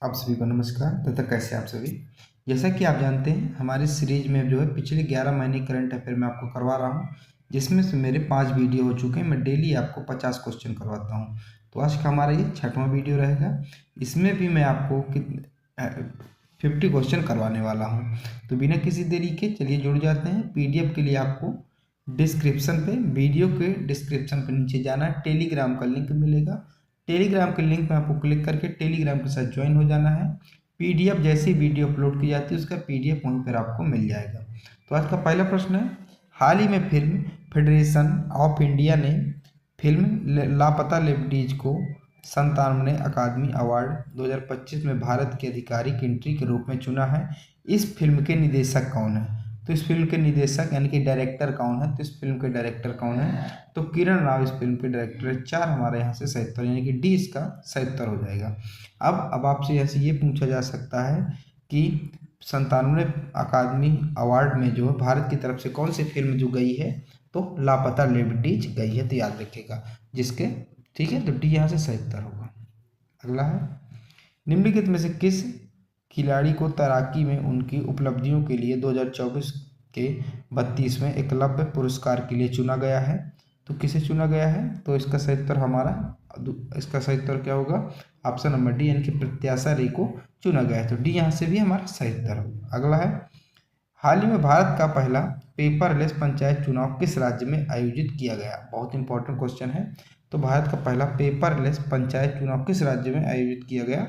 आप सभी को नमस्कार तथा कैसे आप सभी। जैसा कि आप जानते हैं हमारी सीरीज में जो है पिछले 11 महीने करंट अफेयर में आपको करवा रहा हूं, जिसमें से मेरे 5 वीडियो हो चुके हैं। मैं डेली आपको 50 क्वेश्चन करवाता हूं। तो आज का हमारा ये 6वां वीडियो रहेगा। इसमें भी मैं आपको 50 क्वेश्चन करवाने वाला हूँ। तो बिना किसी देरी के चलिए जुड़ जाते हैं। PDF के लिए आपको डिस्क्रिप्शन पे, वीडियो के डिस्क्रिप्शन पे नीचे जाना है, टेलीग्राम का लिंक मिलेगा। टेलीग्राम के लिंक में आपको क्लिक करके टेलीग्राम के साथ ज्वाइन हो जाना है। PDF जैसी वीडियो अपलोड की जाती है उसका PDF वहीं पर आपको मिल जाएगा। तो आज का पहला प्रश्न है, हाल ही में फिल्म फेडरेशन ऑफ इंडिया ने फिल्म लापता लेडीज को 97वें अकादमी अवार्ड 2025 में भारत की आधिकारिक एंट्री के रूप में चुना है। इस फिल्म के निर्देशक कौन है? तो इस फिल्म के निर्देशक यानी कि डायरेक्टर कौन है? तो इस फिल्म के डायरेक्टर कौन है? तो किरण राव इस फिल्म के डायरेक्टर है। 4 हमारे यहाँ से सही उत्तर, यानी कि डी इसका सही उत्तर हो जाएगा। अब आपसे ऐसे ये पूछा जा सकता है कि 97वें अकादमी अवार्ड में जो है भारत की तरफ से कौन सी फिल्म जो गई है? तो लापता लेडीज गई है। तो याद रखिएगा जिसके, ठीक है। तो डी यहाँ से सही उत्तर होगा। अगला है, निम्नलिखित में से किस खिलाड़ी को तैराकी में उनकी उपलब्धियों के लिए 2024 के 32वें एकलव्य पुरस्कार के लिए चुना गया है? तो किसे चुना गया है? तो इसका सही उत्तर इसका सही उत्तर क्या होगा? ऑप्शन नंबर डी, यानी कि प्रत्याशा रे को चुना गया है। तो डी यहाँ से भी हमारा सही उत्तर होगा। अगला है, हाल ही में भारत का पहला पेपरलेस पंचायत चुनाव किस राज्य में आयोजित किया गया? बहुत इंपॉर्टेंट क्वेश्चन है। तो भारत का पहला पेपरलेस पंचायत चुनाव किस राज्य में आयोजित किया गया?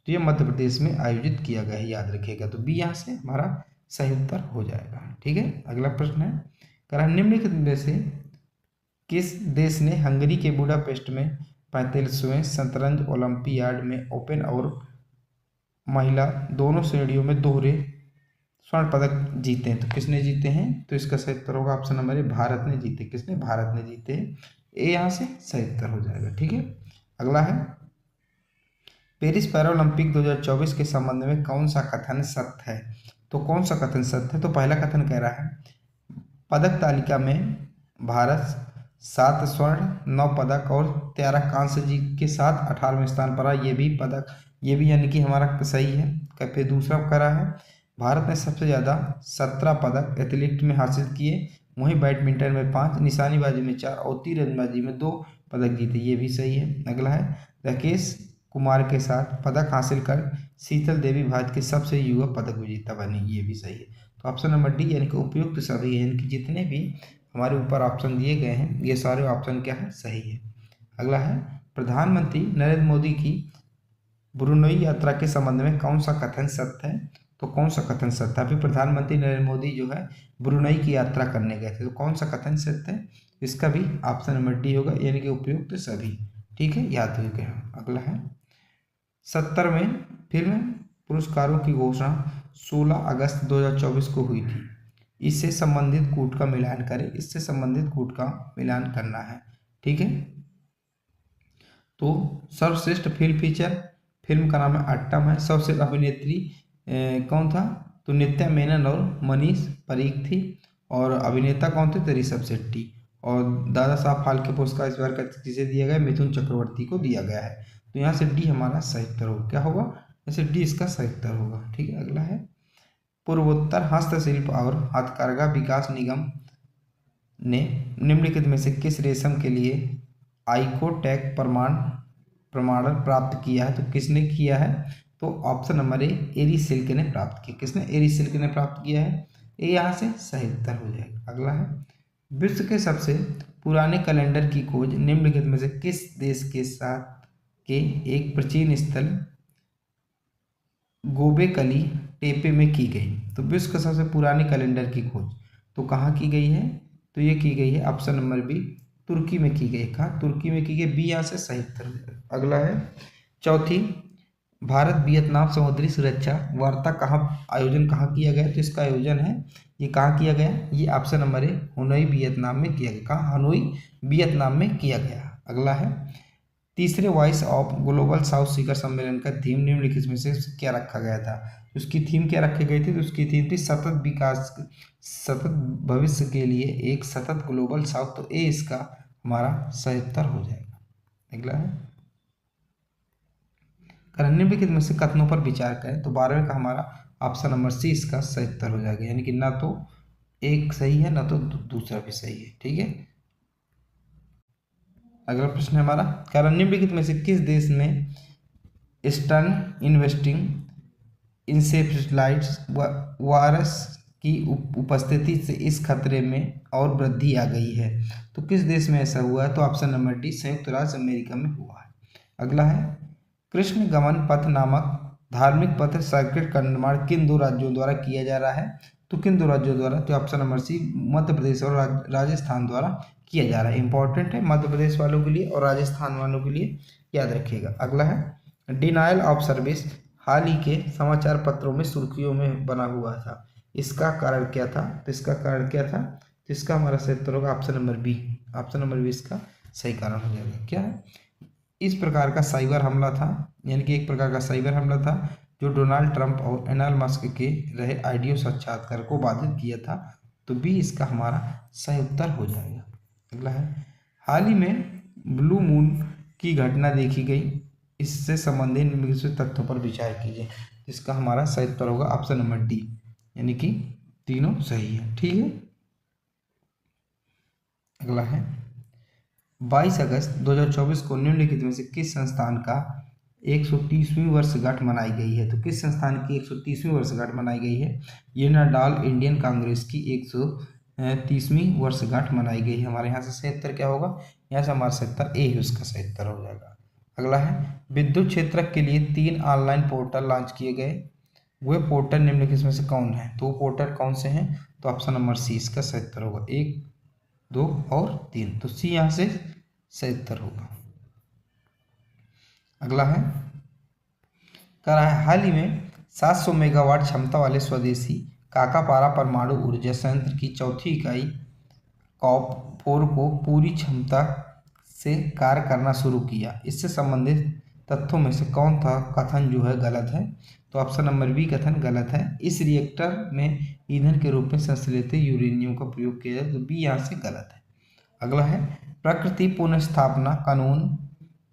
तो ये मध्य प्रदेश में आयोजित किया गया है, याद रखिएगा। तो बी यहाँ से हमारा सही उत्तर हो जाएगा। ठीक है। अगला प्रश्न है, करा निम्नलिखित में से किस देश ने हंगरी के बुडापेस्ट में 45वें शतरंज ओलंपियाड में ओपन और महिला दोनों श्रेणियों में दोहरे स्वर्ण पदक जीते हैं? तो किसने जीते हैं? तो इसका सही उत्तर होगा ऑप्शन नंबर ए, भारत ने जीते। किसने? भारत ने जीते। ए यहाँ से सही उत्तर हो जाएगा। ठीक है। अगला है, पेरिस पैरालंपिक 2024 के संबंध में कौन सा कथन सत्य है? तो कौन सा कथन सत्य है? तो पहला कथन कह रहा है, पदक तालिका में भारत 7 स्वर्ण 9 पदक और 13 कांस्य जीत के साथ 18वें स्थान पर है। ये भी यानी कि हमारा सही है। फिर दूसरा कह रहा है, भारत ने सबसे ज़्यादा 17 पदक एथलीट में हासिल किए, वहीं बैडमिंटन में 5, निशानेबाजी में 4 और तीरंदाजी में 2 पदक जीते। ये भी सही है। अगला है, राकेश कुमार के साथ पदक हासिल कर शीतल देवी भारत के सबसे युवा पदक विजेता बनी। ये भी सही है। तो ऑप्शन नंबर डी, यानी कि उपयुक्त सभी है, यानी कि जितने भी हमारे ऊपर ऑप्शन दिए गए हैं ये सारे ऑप्शन क्या है? सही है। अगला है, प्रधानमंत्री नरेंद्र मोदी की ब्रुनई यात्रा के संबंध में कौन सा कथन सत्य है? तो कौन सा कथन सत्य है? अभी प्रधानमंत्री नरेंद्र मोदी जो है ब्रुनई की यात्रा करने गए थे। तो कौन सा कथन सत्य है? इसका भी ऑप्शन नंबर डी होगा, यानी कि उपयुक्त सभी। ठीक है, याद हो गया। अगला है, 70वें फिल्म पुरस्कारों की घोषणा 16 अगस्त 2024 को हुई थी। इससे संबंधित कूट का मिलान करें। इससे संबंधित कूट का मिलान करना है। ठीक है। तो सर्वश्रेष्ठ फिल्म फीचर फिल्म का नाम है अट्टम है। सर्वश्रेष्ठ अभिनेत्री कौन था? तो नित्या मेनन और मनीष परीख थी। और अभिनेता कौन थे? तो ऋषभ शेट्टी। और दादा साहब फाल्के पुरस्कार इस बार किसे दिया गया? मिथुन चक्रवर्ती को दिया गया है। तो यहाँ से डी हमारा सही उत्तर होगा। क्या होगा? जैसे डी इसका सही उत्तर होगा। ठीक है। अगला है, पूर्वोत्तर हस्तशिल्प और हथकरघा विकास निगम ने निम्नलिखित में से किस रेशम के लिए आइकोटैक प्रमाणन प्राप्त किया है? तो किसने किया है? तो option number A, eri silk ने प्राप्त किया। किसने? एरी सिल्क ने प्राप्त किया है। ये यहाँ से सही उत्तर हो जाएगा। अगला है, विश्व के सबसे पुराने कैलेंडर की खोज निम्नलिखित में से किस देश के साथ के एक प्राचीन स्थल गोबेकली टेपे में की गई? तो विश्व के सबसे पुराने कैलेंडर की खोज तो कहाँ की गई है? तो ये की गई है ऑप्शन नंबर बी, तुर्की में की गई। कहाँ? तुर्की में की गई। बी यहाँ से सही उत्तर। अगला है, चौथी भारत वियतनाम समुद्री सुरक्षा वार्ता आयोजन कहाँ किया गया? तो इसका आयोजन है, ये कहाँ किया गया? ये ऑप्शन नंबर ए, हनोई वियतनाम में किया गया। कहाँ? हनोई वियतनाम में किया गया। अगला है, तीसरे वॉइस ऑफ ग्लोबल साउथ शिखर सम्मेलन का थीम निम्नलिखित में से क्या रखा गया था? उसकी थीम क्या रखी गई थी? तो उसकी थीम थी सतत विकास, सतत भविष्य के लिए एक सतत ग्लोबल साउथ। तो ए इसका हमारा सही उत्तर हो जाएगा। अगला है, निम्नलिखित में से कथनों पर विचार करें। तो 12वें का हमारा ऑप्शन नंबर सी इसका सही उत्तर हो जाएगा, यानी कि ना तो एक सही है ना तो दूसरा भी सही है। ठीक है, अगला प्रश्न है हमारा, कारण निम्नलिखित में से किस देश में ईस्टर्न इन्वेस्टिंग इंसेफ्लाइटिस वायरस की उपस्थिति से इस खतरे में और वृद्धि आ गई है? तो किस देश में ऐसा हुआ है? तो ऑप्शन नंबर डी संयुक्त राज्य अमेरिका में हुआ है। अगला है, कृष्ण गमन पथ नामक धार्मिक पथ सर्किट का निर्माण किन दो राज्यों द्वारा किया जा रहा है? तो किन दो राज्यों द्वारा? तो ऑप्शन नंबर सी मध्य प्रदेश और राजस्थान द्वारा किया जा रहा है। इंपॉर्टेंट है मध्य प्रदेश वालों के लिए और राजस्थान वालों के लिए, याद रखिएगा। अगला है, डिनायल ऑफ सर्विस हाल ही के समाचार पत्रों में सुर्खियों में बना हुआ था, इसका कारण क्या था? तो इसका कारण क्या था? तो इसका हमारा सही उत्तर होगा option number B. Option number B इसका सही कारण हो जाएगा। क्या है? इस प्रकार का साइबर हमला था, यानी कि एक प्रकार का साइबर हमला था जो डोनाल्ड ट्रंप और एलन मस्क के रहे ऑडियो साक्षात्कार को बाधित किया था। तो बी इसका हमारा सही उत्तर हो जाएगा। अगला है, हाल ही में ब्लू मून की घटना देखी गई, इससे संबंधित निम्नलिखित तथ्यों पर विचार कीजिए। इसका हमारा सही उत्तर होगा ऑप्शन नंबर डी, यानी कि तीनों सही है। ठीक है, अगला है, 22 अगस्त 2024 को निम्नलिखित में से किस संस्थान का 130वीं वर्षगांठ मनाई गई है? तो किस संस्थान की 130वीं वर्षगांठ मनाई गई है? ये नाडाल इंडियन कांग्रेस की 130वीं वर्षगांठ मनाई गई है। हमारे यहाँ से सही उत्तर क्या होगा? यहाँ से हमारा सही उत्तर ए उसका सही उत्तर हो जाएगा। अगला है, विद्युत क्षेत्र के लिए 3 ऑनलाइन पोर्टल लॉन्च किए गए, वे पोर्टल निम्नलिखित में से कौन है? तो पोर्टल कौन से हैं? तो ऑप्शन नंबर सी इसका सही उत्तर होगा, 1, 2 और 3। तो सी यहाँ से सही उत्तर होगा। अगला है, कह रहा है हाल ही में 700 मेगावाट क्षमता वाले स्वदेशी काकापारा परमाणु ऊर्जा संयंत्र की चौथी इकाई कॉप 4 को पूरी क्षमता से कार्य करना शुरू किया, इससे संबंधित तथ्यों में से कौन सा कथन जो है गलत है? तो ऑप्शन नंबर बी कथन गलत है। इस रिएक्टर में ईंधन के रूप में संश्लेषित यूरेनियम का प्रयोग किया जाए, तो बी यहाँ से गलत है। अगला है, प्रकृति पुनर्स्थापना कानून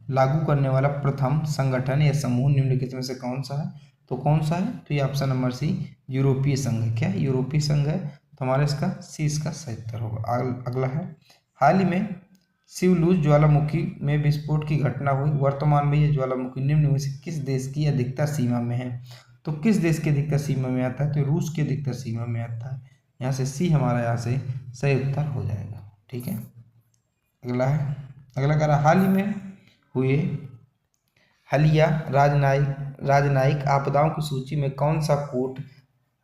लागू करने वाला प्रथम संगठन या समूह निम्नलिखित में से कौन सा है? तो कौन सा है? तो ये ऑप्शन नंबर सी यूरोपीय संघ है। क्या यूरोपीय संघ है? तो हमारा इसका सी इसका सही उत्तर होगा। अगला है, हाल ही में सिवलूज ज्वालामुखी में विस्फोट की घटना हुई, वर्तमान में यह ज्वालामुखी निम्न में से किस देश की अधिकतर सीमा में है? तो किस देश की अधिकतर सीमा में आता है? तो रूस की अधिकतर सीमा में आता है। यहाँ से सी हमारा यहाँ से सही उत्तर हो जाएगा। ठीक है, अगला है, अगला कह रहा हाल ही में हुए हालिया राजनयिक आपदाओं की सूची में कौन सा कूट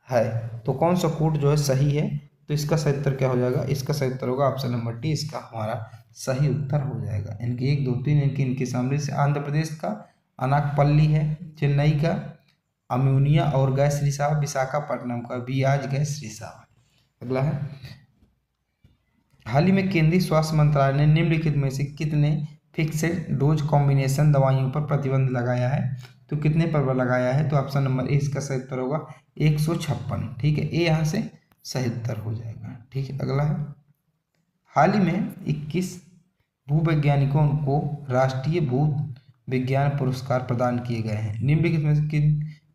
है? तो कौन सा कूट जो है सही है? तो इसका सही उत्तर क्या हो जाएगा? इसका सही उत्तर होगा ऑप्शन नंबर डी, इसका हमारा सही उत्तर हो जाएगा। इनकी 1, 2, 3 इनके सामने से आंध्र प्रदेश का अनाकपल्ली है, चेन्नई का अम्यूनिया और गैस रिसाव, विशाखापट्टनम का बियाज गैस रिसाव। अगला है, हाल ही में केंद्रीय स्वास्थ्य मंत्रालय ने निम्नलिखित में से कितने फिक्सेड डोज कॉम्बिनेशन दवाइयों पर प्रतिबंध लगाया है? तो कितने पर लगाया है? तो ऑप्शन नंबर ए इसका सही उत्तर होगा 156। ठीक है, ए यहाँ से सही उत्तर हो जाएगा। ठीक है, अगला है, हाल ही में 21 भूवैज्ञानिकों को राष्ट्रीय भू विज्ञान पुरस्कार प्रदान किए गए हैं, निम्नलिखित में से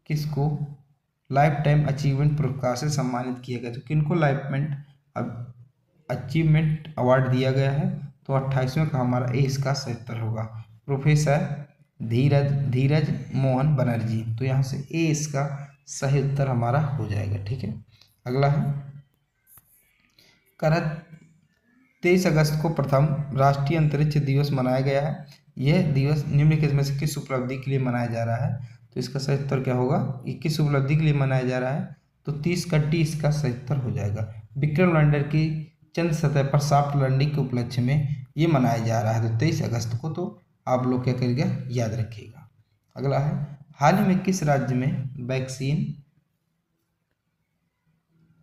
किसको लाइफ टाइम अचीवमेंट पुरस्कार से सम्मानित किया गया? तो किनको लाइफ अचीवमेंट अवार्ड दिया गया है? तो 28वें का हमारा ए इसका सही उत्तर होगा, प्रोफेसर धीरज मोहन बनर्जी। तो यहाँ से ए इसका सही उत्तर हमारा हो जाएगा। ठीक है, अगला है, 23 अगस्त को प्रथम राष्ट्रीय अंतरिक्ष दिवस मनाया गया है, यह दिवस निम्नलिखित में से किस उपलब्धि के लिए मनाया जा रहा है? तो इसका सही उत्तर क्या होगा? किस उपलब्धि के लिए मनाया जा रहा है? तो 30 का डी इसका सही उत्तर हो जाएगा, विक्रम लैंडर की चंद्र सतह पर सॉफ्ट लैंडिंग के उपलक्ष्य में ये मनाया जा रहा है, तो 23 अगस्त को। तो आप लोग क्या करिएगा, याद रखिएगा। अगला है, हाल ही में किस राज्य में वैक्सीन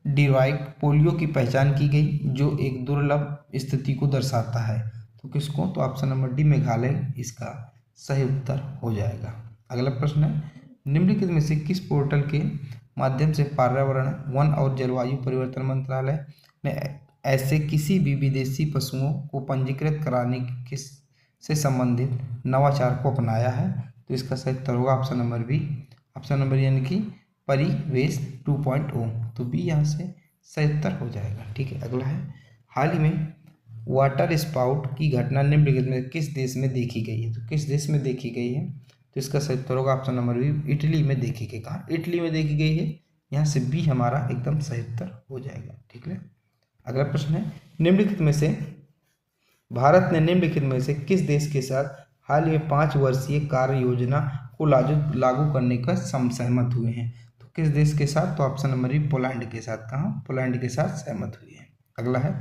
डिराइव्ड पोलियो की पहचान की गई जो एक दुर्लभ स्थिति को दर्शाता है? तो किसको? तो ऑप्शन नंबर डी मेघालय इसका सही उत्तर हो जाएगा। अगला प्रश्न है, निम्नलिखित में से किस पोर्टल के माध्यम से पर्यावरण, वन और जलवायु परिवर्तन मंत्रालय ने ऐसे किसी भी विदेशी पशुओं को पंजीकृत कराने से संबंधित नवाचार को अपनाया है? तो इसका सही उत्तर होगा option number B. Option number यानी कि परिवेश 2.0, तो बी यहाँ से सही उत्तर हो जाएगा। ठीक है, अगला है, हाल ही में वाटर स्पाउट की घटना निम्नलिखित में किस देश में देखी गई है? तो किस देश में देखी गई है? तो इसका सही उत्तर होगा ऑप्शन नंबर बी, इटली में देखी गई। कहाँ? इटली में देखी गई है। यहाँ से बी हमारा एकदम सही उत्तर हो जाएगा। ठीक है, अगला प्रश्न है, निम्नलिखित में से भारत ने निम्नलिखित में से किस देश के साथ हाल ही में 5 वर्षीय कार्य योजना को लागू करने का सहमत हुए हैं? तो किस देश के साथ? तो ऑप्शन नंबर बी, पोलैंड के साथ। कहाँ? पोलैंड के साथ सहमत हुए हैं। अगला है,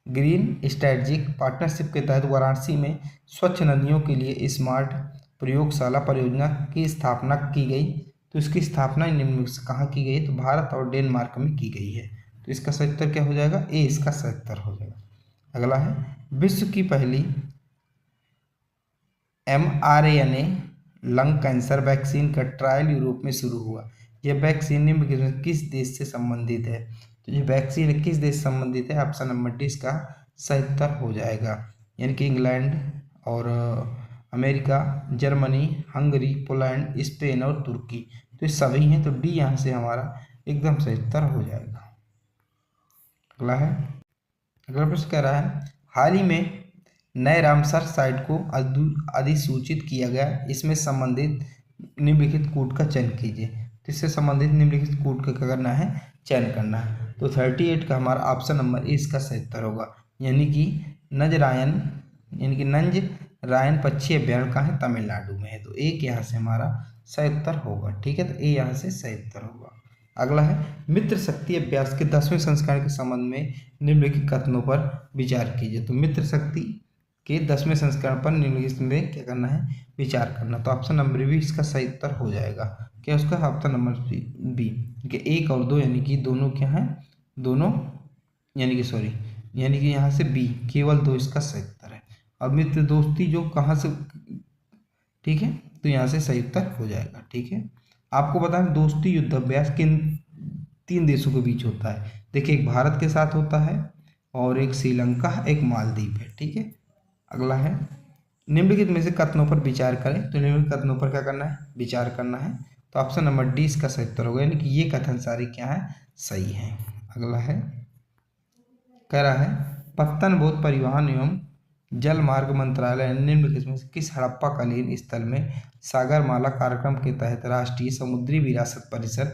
ग्रीन स्ट्रेटजिक पार्टनरशिप के तहत वाराणसी में स्वच्छ नदियों के लिए स्मार्ट प्रयोगशाला परियोजना की स्थापना की गई। तो इसकी स्थापना निम्न में से कहाँ की गई? तो भारत और डेनमार्क में की गई है। तो इसका सही उत्तर क्या हो जाएगा? ए इसका सही उत्तर हो जाएगा। अगला है, विश्व की पहली mRNA लंग कैंसर वैक्सीन का ट्रायल यूरोप में शुरू हुआ। यह वैक्सीन निम्नलिखित में किस देश से संबंधित है? तो ये वैक्सीन किस देश से संबंधित है? ऑप्शन नंबर डी इसका सही उत्तर हो जाएगा, यानी कि इंग्लैंड और America, Germany, Hungary, Poland, Spain और तुर्की। तो ये सभी हैं, तो डी यहाँ से हमारा एकदम सही उत्तर हो जाएगा। अगला है, अगला प्रश्न कह रहा है, हाल ही में नए रामसर साइट को अधिसूचित किया गया, इसमें संबंधित निम्नलिखित कूट का चयन कीजिए। तो इससे संबंधित निम्नलिखित कूट का क्या करना है? चयन करना है। तो 38 का हमारा ऑप्शन नंबर ए इसका सही उत्तर होगा, यानी कि नंज रायन पक्षी अभ्यारण्य कहाँ है? तमिलनाडु में है। तो एक यहाँ से हमारा सही उत्तर होगा। ठीक है, तो ए यहाँ से सही उत्तर होगा। अगला है, मित्र शक्ति अभ्यास के 10वें संस्करण के संबंध में निम्नलिखित कथनों पर विचार कीजिए। तो मित्र शक्ति के 10वें संस्करण पर निम्नलिखित में क्या करना है? विचार करना। तो ऑप्शन नंबर बी इसका सही उत्तर हो जाएगा। क्या उसका? ऑप्शन नंबर बी, कि 1 और 2 यानी कि दोनों क्या हैं? दोनों यानी कि यहाँ से बी केवल 2 इसका सही उत्तर है। अब मित्र दोस्ती जो कहाँ से, ठीक है, तो यहाँ से सही उत्तर हो जाएगा। ठीक है, आपको बता दें दोस्ती युद्ध अभ्यास किन 3 देशों के बीच होता है? देखिए, एक भारत के साथ होता है और एक श्रीलंका, एक मालदीव है। ठीक है, अगला है, निम्नलिखित में से कथनों पर विचार करें। तो निम्नलिखित कथनों पर क्या करना है? विचार करना है। तो ऑप्शन नंबर डी इसका सही उत्तर होगा, यानी कि ये कथन सारे क्या है? सही है। अगला है, कह रहा है, पत्तन बोध परिवहन एवं जल मार्ग मंत्रालय निम्नलिखित में से किस हड़प्पाकालीन स्थल में सागरमाला कार्यक्रम के तहत राष्ट्रीय समुद्री विरासत परिसर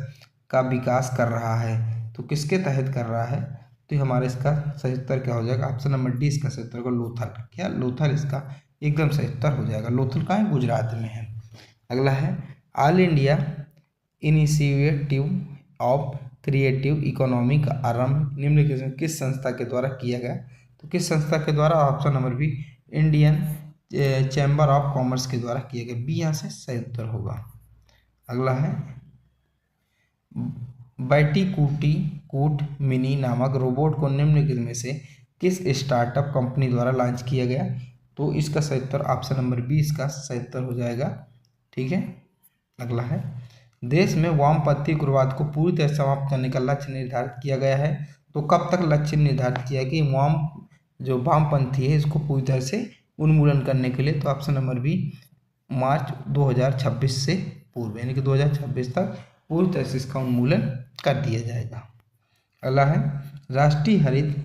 का विकास कर रहा है? तो किसके तहत कर रहा है? तो हमारे इसका सही उत्तर क्या हो जाएगा? ऑप्शन नंबर डी इसका सही उत्तर होगा, लोथल। क्या? लोथल इसका एकदम सही उत्तर हो जाएगा। लोथल कहाँ है? गुजरात में है। अगला है, all India initiative of creative economy का आरंभ निम्नलिखित में किस संस्था के द्वारा किया गया? तो किस संस्था के द्वारा? Option number B, Indian Chamber of Commerce के द्वारा किया गया। बी यहाँ से सही उत्तर होगा। अगला है, बैटीकूट मिनी नामक रोबोट को निम्नलिखित में से किस स्टार्टअप कंपनी द्वारा लॉन्च किया गया? तो इसका सही उत्तर ऑप्शन नंबर बी इसका सही उत्तर हो जाएगा। ठीक है, अगला है, देश में वामपंथी उग्रवाद को पूरी तरह समाप्त करने का लक्ष्य निर्धारित किया गया है। तो कब तक लक्ष्य निर्धारित किया कि वामपंथी है इसको पूरी तरह से उन्मूलन करने के लिए? तो ऑप्शन नंबर बी, मार्च 2026 से पूर्व, यानी कि 2026 तक पूरी तरह से इसका उन्मूलन कर दिया जाएगा। अगला है, राष्ट्रीय हरित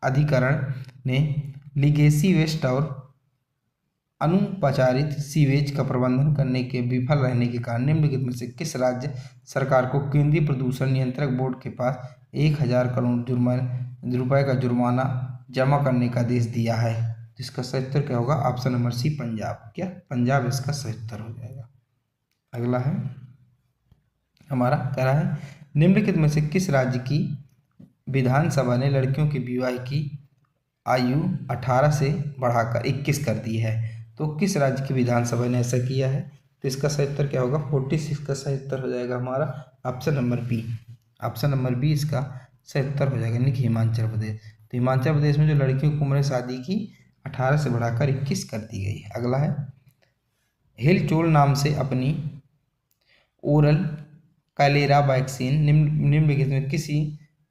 अधिकरण ने लीगेसी वेस्ट और अनुपचारित सीवेज का प्रबंधन करने के विफल रहने के कारण निम्नलिखित में से किस राज्य सरकार को केंद्रीय प्रदूषण नियंत्रक बोर्ड के पास 1000 करोड़ रुपए का जुर्माना जमा करने का आदेश दिया है? जिसका सही उत्तर क्या होगा? Option number C, Punjab. क्या? पंजाब इसका सही उत्तर हो जाएगा। अगला है, हमारा कह रहा है, निम्नलिखित में से किस राज्य की विधानसभा ने लड़कियों की विवाह की आयु 18 से बढ़ाकर 21 कर दी है? तो किस राज्य की विधानसभा ने ऐसा किया है? तो इसका सही उत्तर क्या होगा? 46 का सही उत्तर हो जाएगा हमारा option number B. Option number B इसका सही उत्तर हो जाएगा, यानी कि हिमाचल प्रदेश। तो हिमाचल प्रदेश में जो लड़कियों की उम्र शादी की 18 से बढ़ाकर 21 कर दी गई है। अगला है, हिलचोल नाम से अपनी ओरल कैलेरा वैक्सीन निम्नलिखित में किसी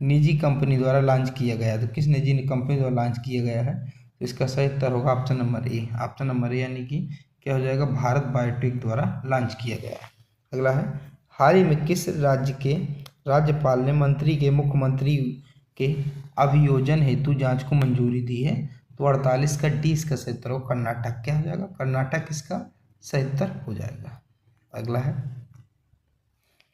निजी कंपनी द्वारा लॉन्च किया गया है? तो किस निजी कंपनी द्वारा लॉन्च किया गया है? तो इसका सही उत्तर होगा ऑप्शन नंबर ए। ऑप्शन नंबर ए, यानी कि क्या हो जाएगा, भारत बायोटेक द्वारा लॉन्च किया गया है। अगला है, हाल ही में किस राज्य के राज्यपाल ने मंत्री के मुख्यमंत्री के अभियोजन हेतु जांच को मंजूरी दी है? तो 48 का डी इसका सही उत्तर हो कर्नाटक। क्या हो जाएगा, कर्नाटक इसका सही उत्तर हो जाएगा। अगला है,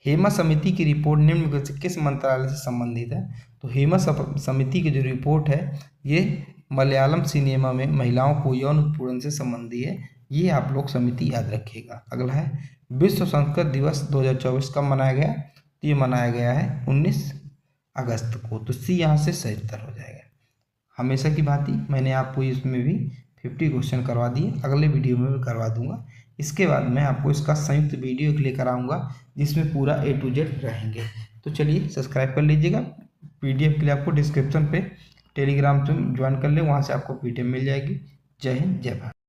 हेमा समिति की रिपोर्ट निम्न में से किस मंत्रालय से संबंधित है? तो हेमा समिति की जो रिपोर्ट है ये मलयालम सिनेमा में महिलाओं को यौन उत्पीड़न से संबंधी है, ये आप लोग समिति याद रखिएगा। अगला है, विश्व संस्कृत दिवस 2024 कब मनाया गया? तो ये मनाया गया है 19 अगस्त को। तो सी यहाँ से सही उत्तर हो जाएगा। हमेशा की भांति मैंने आपको इसमें भी 50 क्वेश्चन करवा दिए, अगले वीडियो में भी करवा दूंगा। इसके बाद मैं आपको इसका संयुक्त वीडियो लेकर आऊँगा जिसमें पूरा A to Z रहेंगे। तो चलिए सब्सक्राइब कर लीजिएगा। PDF के लिए आपको डिस्क्रिप्शन पे टेलीग्राम से ज्वाइन कर ले, वहाँ से आपको PDF मिल जाएगी। जय हिंद, जय भारत।